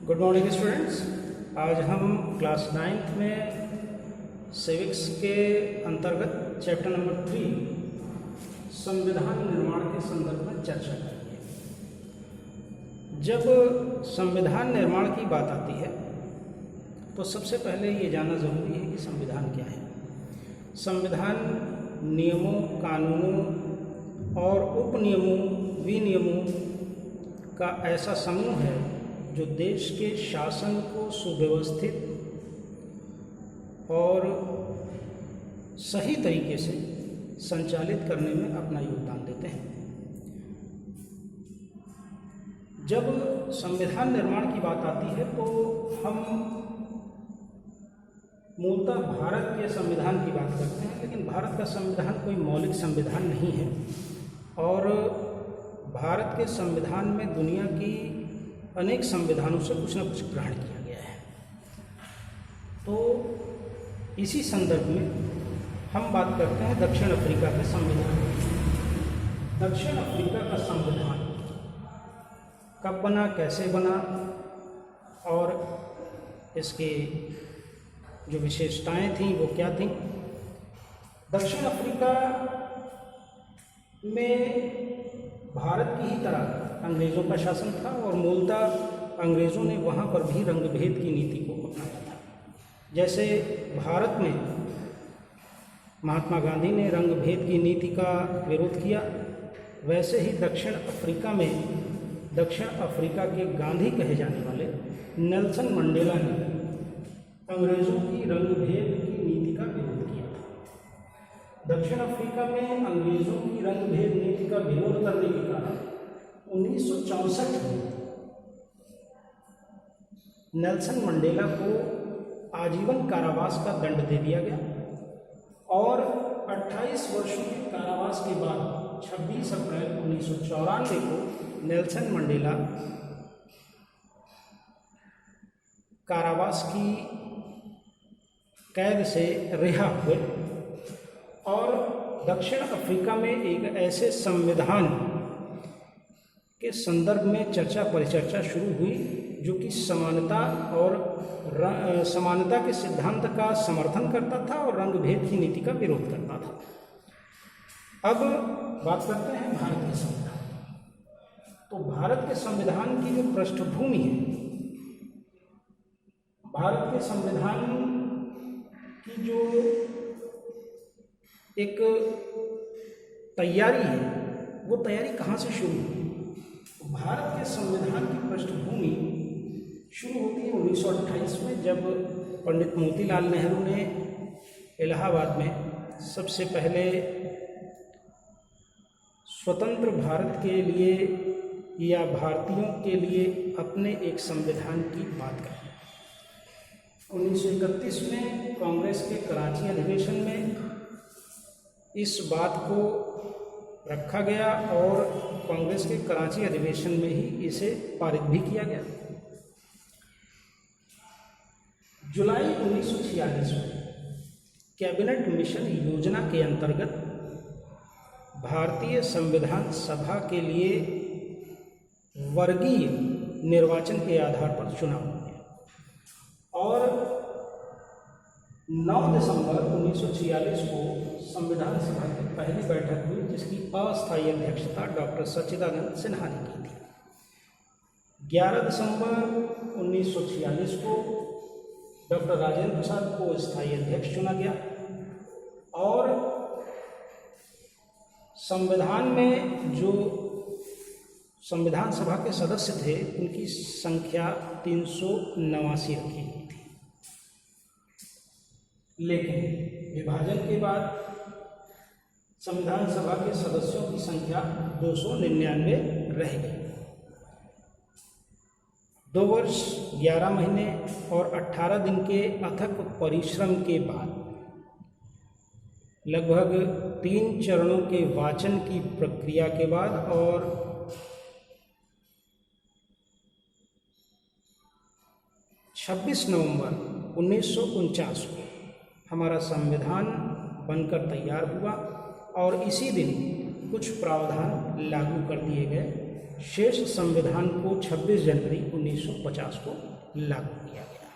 Good morning students. आज हम class 9th में सिविक्स के अंतर्गत चैप्टर नंबर 3 संविधान निर्माण के संदर्भ में चर्चा करेंगे। जब संविधान निर्माण की बात आती है तो सबसे पहले ये जानना ज़रूरी है कि संविधान क्या है। संविधान नियमों, कानूनों और उपनियमों, विनियमों का ऐसा समूह है जो देश के शासन को सुव्यवस्थित और सही तरीके से संचालित करने में अपना योगदान देते हैं। जब संविधान निर्माण की बात आती है तो हम मूलतः भारत के संविधान की बात करते हैं, लेकिन भारत का संविधान कोई मौलिक संविधान नहीं है और भारत के संविधान में दुनिया की अनेक संविधानों से कुछ न कुछ ग्रहण किया गया है। तो इसी संदर्भ में हम बात करते हैं दक्षिण अफ्रीका के संविधान। दक्षिण अफ्रीका का संविधान कब बना, कैसे बना और इसकी जो विशेषताएं थीं वो क्या थीं। दक्षिण अफ्रीका में भारत की ही तरह अंग्रेज़ों का शासन था और मूलतः अंग्रेज़ों ने वहाँ पर भी रंगभेद की नीति को अपनाया था। जैसे भारत में महात्मा गांधी ने रंगभेद की नीति का विरोध किया, वैसे ही दक्षिण अफ्रीका के गांधी कहे जाने वाले नेल्सन मंडेला ने अंग्रेज़ों की रंगभेद की नीति का विरोध किया था। दक्षिण अफ्रीका में अंग्रेज़ों की रंगभेद नीति का विरोध करने के कारण 1964 में नेल्सन मंडेला को आजीवन कारावास का दंड दे दिया गया और 28 वर्षों के कारावास के बाद 26 अप्रैल 1994 को नेल्सन मंडेला कारावास की कैद से रिहा हुए और दक्षिण अफ्रीका में एक ऐसे संविधान के संदर्भ में चर्चा परिचर्चा शुरू हुई जो कि समानता के सिद्धांत का समर्थन करता था और रंगभेद की नीति का विरोध करता था। अब बात करते हैं भारत के संविधान। तो भारत के संविधान की जो पृष्ठभूमि है, भारत के संविधान की जो एक तैयारी है वो तैयारी कहाँ से शुरू हुई। भारत के संविधान की पृष्ठभूमि शुरू होती है 1928 में, जब पंडित मोतीलाल नेहरू ने इलाहाबाद में सबसे पहले स्वतंत्र भारत के लिए या भारतीयों के लिए अपने एक संविधान की बात कही। 1931 में कांग्रेस के कराची अधिवेशन में इस बात को रखा गया और कांग्रेस के कराची अधिवेशन में ही इसे पारित भी किया गया। जुलाई 1946 में कैबिनेट मिशन योजना के अंतर्गत भारतीय संविधान सभा के लिए वर्गीय निर्वाचन के आधार पर चुनाव हुए और 9 दिसंबर 1946 को संविधान सभा की पहली बैठक हुई, जिसकी अस्थायी अध्यक्षता डॉक्टर सच्चिदानंद सिन्हा ने की थी। 11 दिसंबर 1946 को डॉक्टर राजेंद्र प्रसाद को स्थायी अध्यक्ष चुना गया और संविधान में जो संविधान सभा के सदस्य थे उनकी संख्या 389 रखी गई थी। लेकिन विभाजन के बाद संविधान सभा के सदस्यों की संख्या 299 रह गई। 2 वर्ष 11 महीने और 18 दिन के अथक परिश्रम के बाद लगभग 3 चरणों के वाचन की प्रक्रिया के बाद और 26 नवंबर 1949 को हमारा संविधान बनकर तैयार हुआ और इसी दिन कुछ प्रावधान लागू कर दिए गए शेष संविधान को 26 जनवरी 1950 को लागू किया गया।